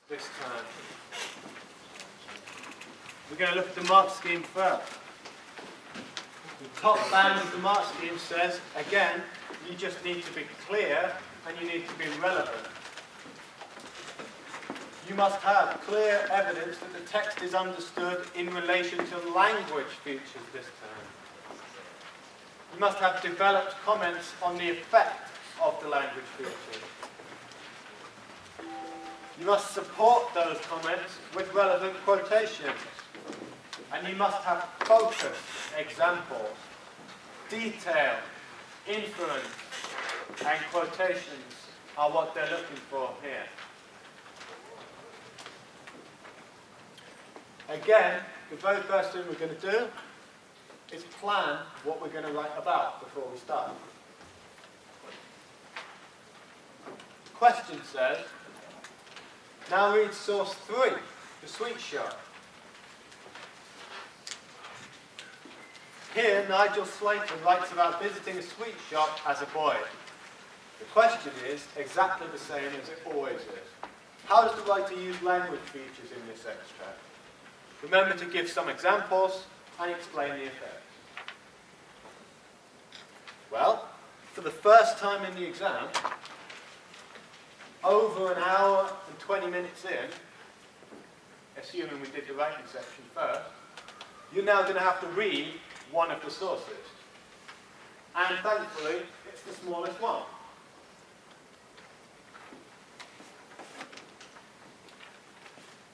this term. We're going to look at the mark scheme first. The top band of the mark scheme says, again, you just need to be clear and you need to be relevant. You must have clear evidence that the text is understood in relation to language features this term. You must have developed comments on the effect of the language features. You must support those comments with relevant quotations. And you must have focused examples, detail, inference, and quotations are what they're looking for here. Again, the very first thing we're going to do is plan what we're going to write about before we start. The question says, now read source 3, the sweet shop. Here, Nigel Slater writes about visiting a sweet shop as a boy. The question is exactly the same as it always is. How does the writer use language features in this extract? Remember to give some examples and explain the effects. Well, for the first time in the exam, over an hour and 20 minutes in, assuming we did the writing section first, you're now going to have to read one of the sources. And thankfully, it's the smallest one.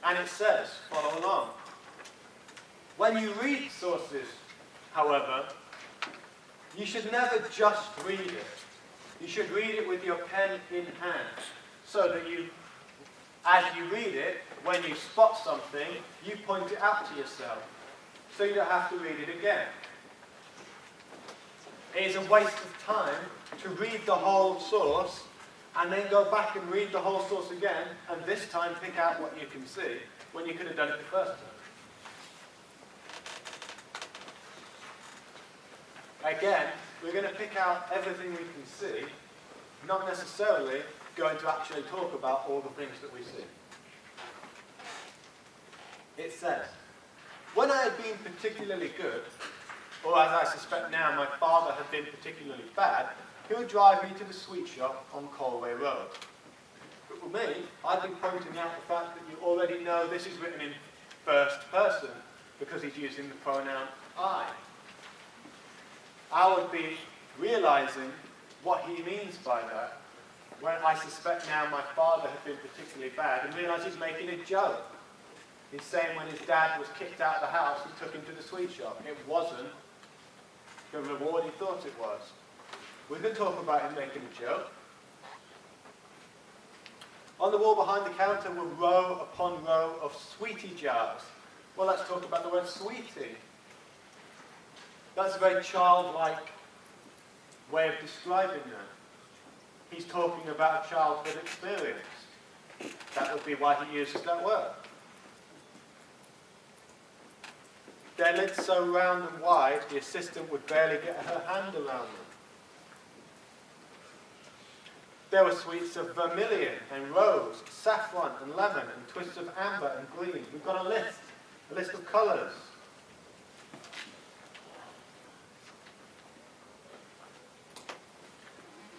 And it says, follow along. When you read sources, however, you should never just read it. You should read it with your pen in hand, so that you, as you read it, when you spot something, you point it out to yourself, so you don't have to read it again. It is a waste of time to read the whole source and then go back and read the whole source again, and this time pick out what you can see, when you could have done it the first time. Again, we're going to pick out everything we can see, not necessarily going to actually talk about all the things that we see. It says, when I had been particularly good, or as I suspect now my father had been particularly bad, he would drive me to the sweet shop on Colway Road. But with me, I've been pointing out the fact that you already know this is written in first person, because he's using the pronoun I. I would be realizing what he means by that, when I suspect now my father had been particularly bad, and realize he's making a joke. He's saying when his dad was kicked out of the house, he took him to the sweet shop. It wasn't the reward he thought it was. We're going to talk about him making a joke. On the wall behind the counter were row upon row of sweetie jars. Well, let's talk about the word sweetie. That's a very childlike way of describing that. He's talking about a childhood experience. That would be why he uses that word. Their lids so round and wide, the assistant would barely get her hand around them. There were sweets of vermilion and rose, saffron and lemon, and twists of amber and green. We've got a list of colours.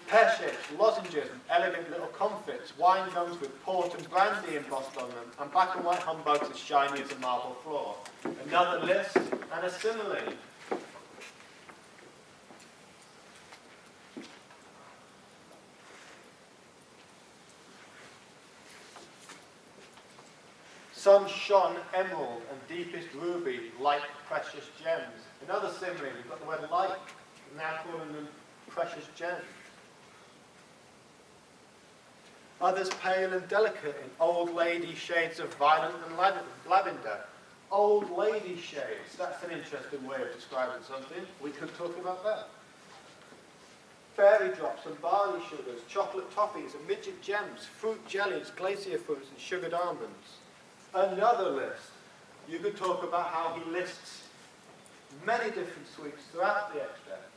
Pear-shapes, lozenges, and elegant little comfits, wine gums with port and brandy embossed on them, and black and white humbugs as shiny as a marble floor. Another list and a simile. Some shone emerald and deepest ruby, like precious gems. Another simile, we've got the word like, now calling them precious gems. Others pale and delicate in old lady shades of violet and lavender. Old lady shades, that's an interesting way of describing something. We could talk about that. Fairy drops and barley sugars, chocolate toffees and midget gems, fruit jellies, glacier fruits and sugared almonds. Another list. You could talk about how he lists many different sweets throughout the extract,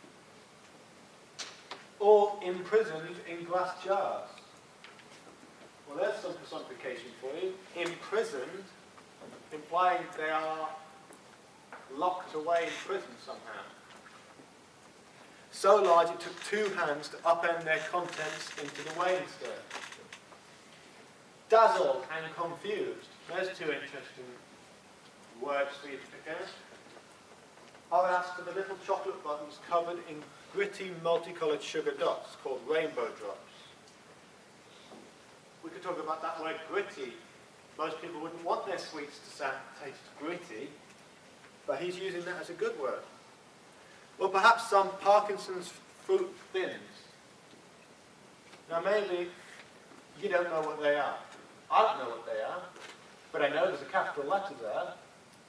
all imprisoned in glass jars. Well, there's some personification for you. Imprisoned, implying they are locked away in prison somehow. So large it took 2 hands to upend their contents into the wainscot. Dazzled and confused. There's 2 interesting words for you to pick out. I would ask for the little chocolate buttons covered in gritty, multicoloured sugar dots called rainbow drops. We could talk about that word gritty. Most people wouldn't want their sweets to taste gritty, but he's using that as a good word. Or perhaps some Parkinson's fruit thins. Now maybe you don't know what they are. I don't know what they are, but I know there's a capital letter there.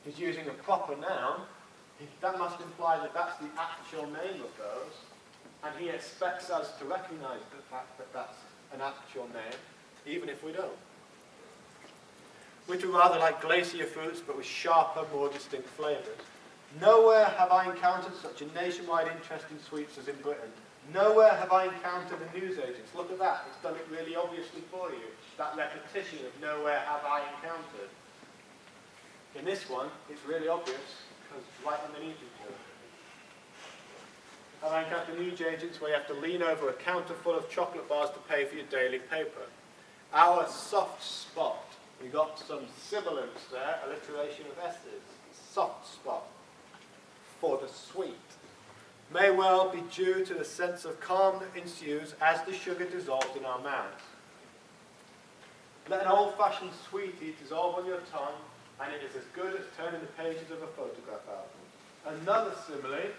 He's using a proper noun. That must imply that that's the actual name of those, and he expects us to recognize the fact that that's an actual name, even if we don't. Which are rather like glacier fruits, but with sharper, more distinct flavours. Nowhere have I encountered such a nationwide interest in sweets as in Britain. Nowhere have I encountered the newsagents. Look at that, it's done it really obviously for you. That repetition of nowhere have I encountered. In this one, it's really obvious, because it's right underneath each other. Have I encountered newsagents where you have to lean over a counter full of chocolate bars to pay for your daily paper? Our soft spot. We got some sibilants there, alliteration of S's. Soft spot. For the sweet. May well be due to the sense of calm that ensues as the sugar dissolves in our mouths. Let an old-fashioned sweetie dissolve on your tongue, and it is as good as turning the pages of a photograph album. Another simile,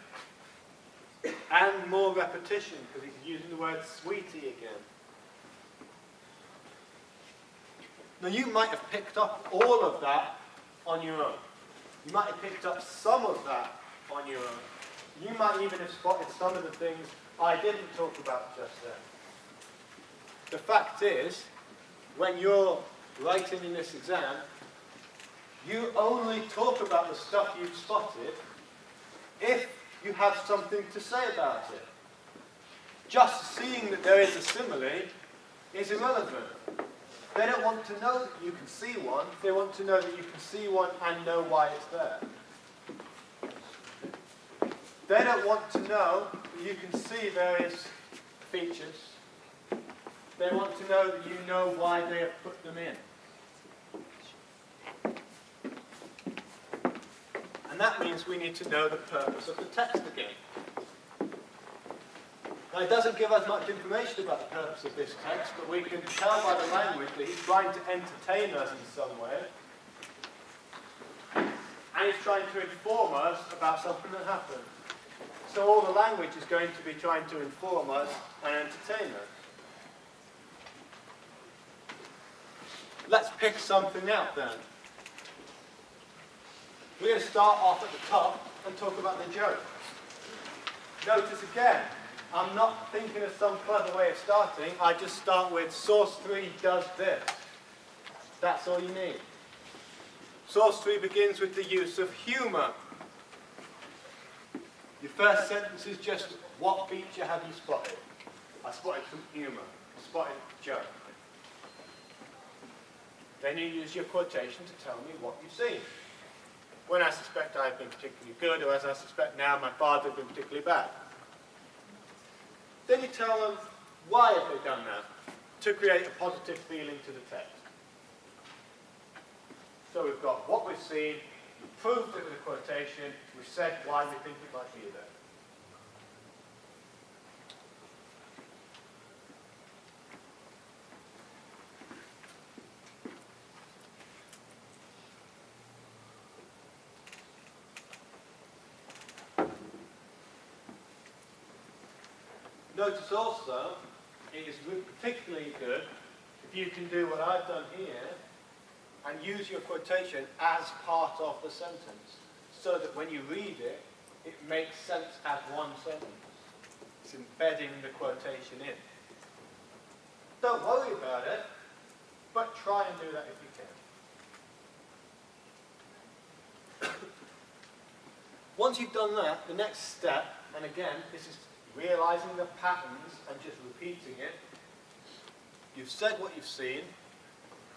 and more repetition, because he's using the word sweetie again. Now you might have picked up all of that on your own. You might have picked up some of that on your own. You might even have spotted some of the things I didn't talk about just then. The fact is, when you're writing in this exam, you only talk about the stuff you've spotted if you have something to say about it. Just seeing that there is a simile is irrelevant. They don't want to know that you can see one. They want to know that you can see one and know why it's there. They don't want to know that you can see various features. They want to know that you know why they have put them in. And that means we need to know the purpose of the text again. Now, it doesn't give us much information about the purpose of this text, but we can tell by the language that he's trying to entertain us in some way. And he's trying to inform us about something that happened. So all the language is going to be trying to inform us and entertain us. Let's pick something out then. We're going to start off at the top and talk about the joke. Notice again, I'm not thinking of some clever way of starting. I just start with source 3 does this. That's all you need. Source 3 begins with the use of humour. Your first sentence is just, what feature have you spotted? I spotted some humour. I spotted a joke. Then you use your quotation to tell me what you've seen. When I suspect I've been particularly good, or as I suspect now, my father has been particularly bad. Then you tell them, why have they done that? To create a positive feeling to the text. So we've got what we've seen, we've proved it with a quotation, we've said why we think it might be there. Notice also, it is particularly good if you can do what I've done here and use your quotation as part of the sentence, so that when you read it, it makes sense as one sentence. It's embedding the quotation in. Don't worry about it, but try and do that if you can. Once you've done that, the next step, and again, this is realizing the patterns and just repeating it. You've said what you've seen.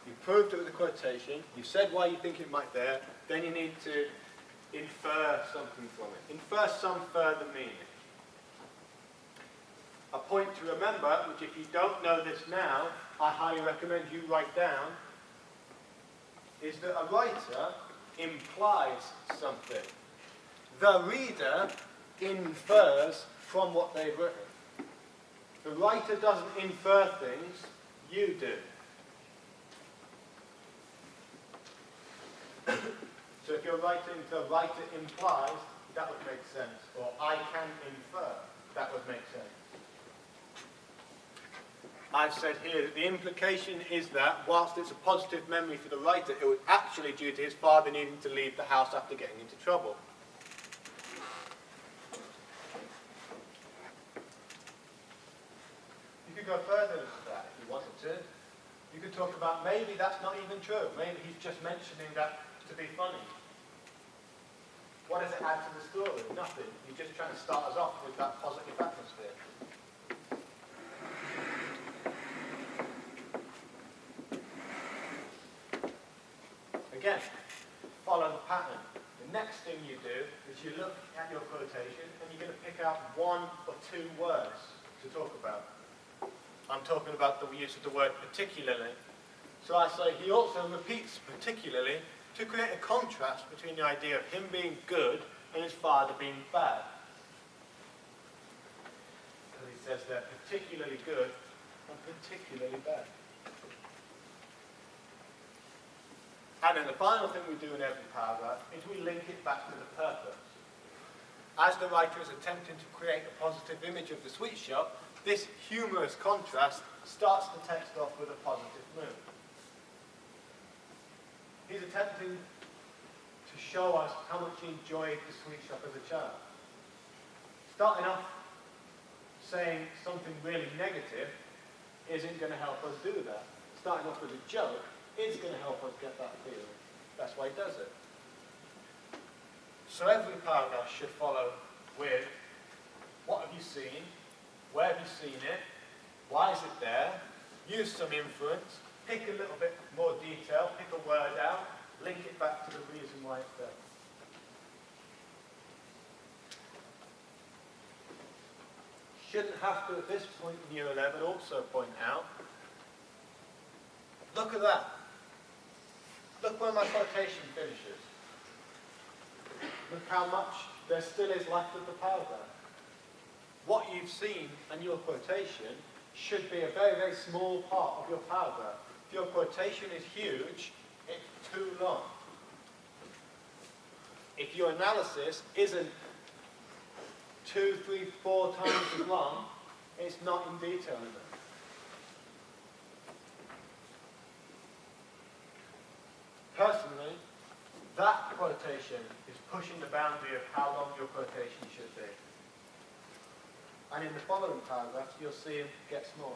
You proved it with a quotation, you said why you think it might be there, then you need to infer something from it. Infer some further meaning. A point to remember, which if you don't know this now, I highly recommend you write down, is that a writer implies something. The reader infers from what they've written. The writer doesn't infer things, you do. So if you're writing the writer implies, that would make sense. Or I can infer, that would make sense. I've said here that the implication is that whilst it's a positive memory for the writer, it was actually due to his father needing to leave the house after getting into trouble. You could go further than that if you wanted to. You could talk about maybe that's not even true. Maybe he's just mentioning that to be funny. What does it add to the story? Nothing. You're just trying to start us off with that positive atmosphere. Again, follow the pattern. The next thing you do is you look at your quotation and you're going to pick out one or two words to talk about. I'm talking about the use of the word particularly. So I say he also repeats particularly to create a contrast between the idea of him being good and his father being bad. Because he says they're particularly good and particularly bad. And then the final thing we do in every paragraph is we link it back to the purpose. As the writer is attempting to create a positive image of the sweet shop, this humorous contrast starts the text off with a positive mood. He's attempting to show us how much he enjoyed the sweet shop as a child. Starting off saying something really negative isn't going to help us do that. Starting off with a joke is going to help us get that feeling. That's why he does it. So every paragraph should follow with, what have you seen? Where have you seen it? Why is it there? Use some inference. Pick a little bit more detail. Pick a word out. Link it back to the reason why it's there. Shouldn't have to, at this point in Year 11, also point out, look at that. Look where my quotation finishes. Look how much there still is left of the paragraph. What you've seen and your quotation should be a very, very small part of your paragraph. If your quotation is huge, it's too long. If your analysis isn't 2, 3, 4 times as long, it's not in detail enough. Personally, that quotation is pushing the boundary of how long your quotation should be. And in the following paragraphs, you'll see it get smaller.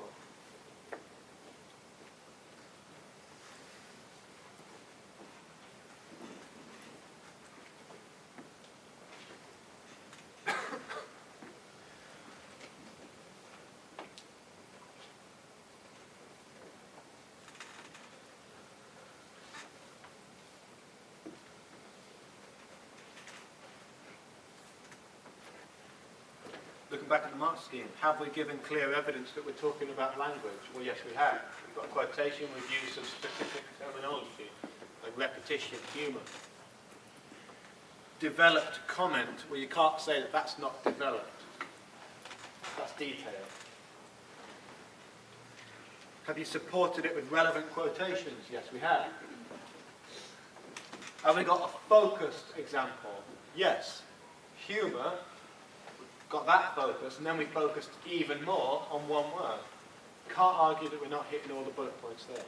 Looking back at the mark scheme, have we given clear evidence that we're talking about language? Well, yes, we have. We've got a quotation with use of specific terminology, like repetition, humour. Developed comment, well, you can't say that that's not developed. That's detail. Have you supported it with relevant quotations? Yes, we have. Have we got a focused example? Yes. Humour. Got that focus, and then we focused even more on one word. Can't argue that we're not hitting all the bullet points there.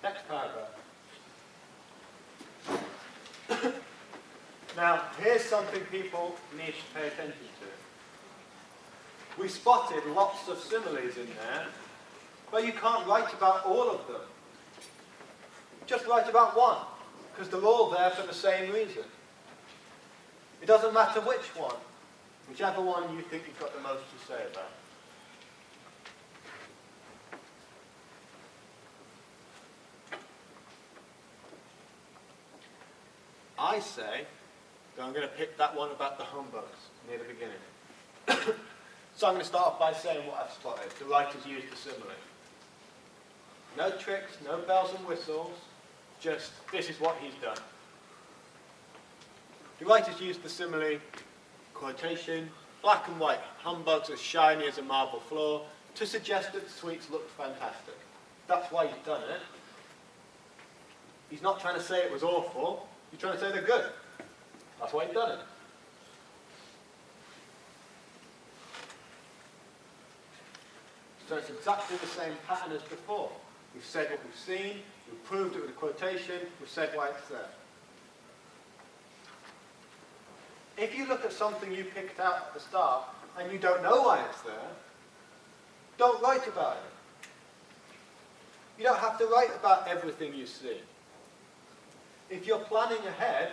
Next paragraph. Now, here's something people need to pay attention to. We spotted lots of similes in there, but you can't write about all of them. Just write about one, because they're all there for the same reason. It doesn't matter which one, whichever one you think you've got the most to say about. I say that I'm going to pick that one about the humbugs near the beginning. So I'm going to start off by saying what I've spotted. The writer's used the simile. No tricks, no bells and whistles, just this is what he's done. The writer's used the simile, quotation, black and white humbugs as shiny as a marble floor, to suggest that the sweets look fantastic. That's why he's done it. He's not trying to say it was awful, he's trying to say they're good. That's why he's done it. So it's exactly the same pattern as before. We've said what we've seen, we've proved it with a quotation, we've said why it's there. If you look at something you picked out at the start and you don't know why it's there, don't write about it. You don't have to write about everything you see. If you're planning ahead,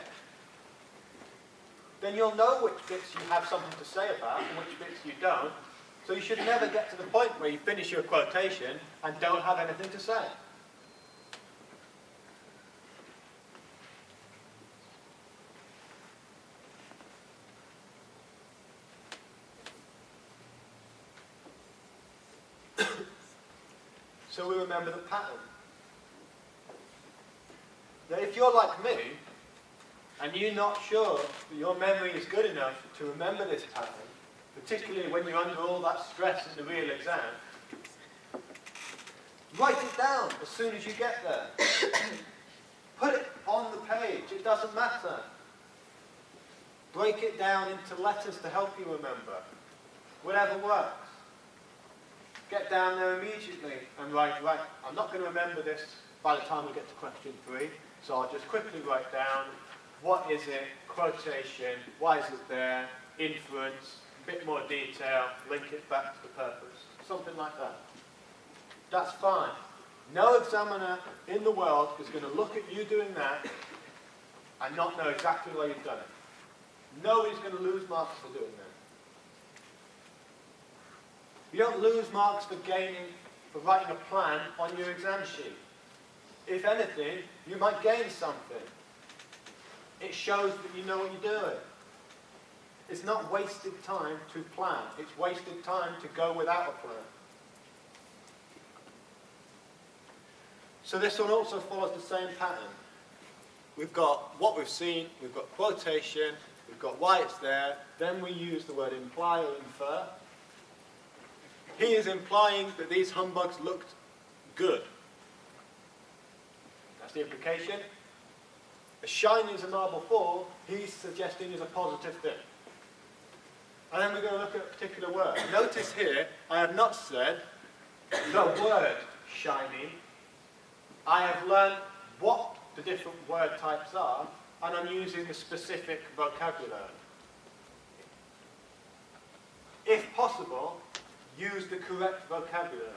then you'll know which bits you have something to say about and which bits you don't. So you should never get to the point where you finish your quotation and don't have anything to say. So we remember the pattern. Now if you're like me, and you're not sure that your memory is good enough to remember this pattern, particularly when you're under all that stress in the real exam, write it down as soon as you get there. Put it on the page, it doesn't matter. Break it down into letters to help you remember. Whatever works. Get down there immediately and write, right, I'm not going to remember this by the time we get to question 3, so I'll just quickly write down, what is it, quotation, why is it there, inference, a bit more detail, link it back to the purpose. Something like that. That's fine. No examiner in the world is going to look at you doing that and not know exactly why you've done it. Nobody's going to lose marks for doing that. You don't lose marks for writing a plan on your exam sheet. If anything, you might gain something. It shows that you know what you're doing. It's not wasted time to plan. It's wasted time to go without a plan. So this one also follows the same pattern. We've got what we've seen, we've got quotation, we've got why it's there, then we use the word imply or infer. He is implying that these humbugs looked good. That's the implication. As shiny as a marble floor, he's suggesting is a positive thing. And then we're going to look at a particular word. Notice here, I have not said the word shiny. I have learned what the different word types are, and I'm using the specific vocabulary. If possible, use the correct vocabulary.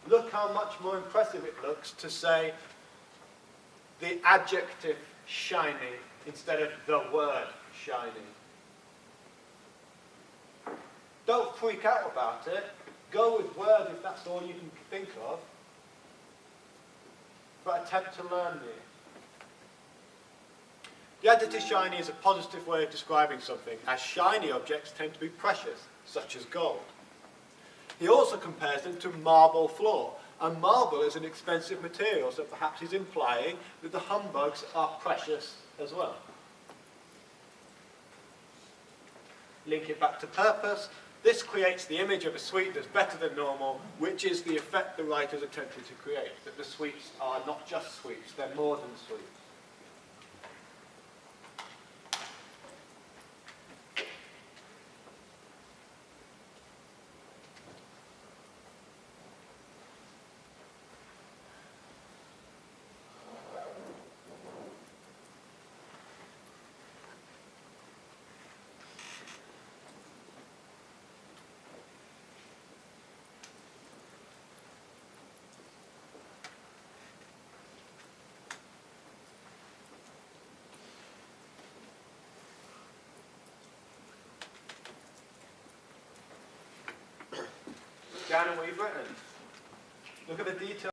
Look how much more impressive it looks to say the adjective shiny instead of the word shiny. Don't freak out about it. Go with word if that's all you can think of. But attempt to learn these. The adjective shiny is a positive way of describing something, as shiny objects tend to be precious, such as gold. He also compares them to marble floor, and marble is an expensive material, so perhaps he's implying that the humbugs are precious as well. Link it back to purpose. This creates the image of a sweet that's better than normal, which is the effect the writers attempted to create, that the sweets are not just sweets, they're more than sweets. Down in what you've written. Look at the detail.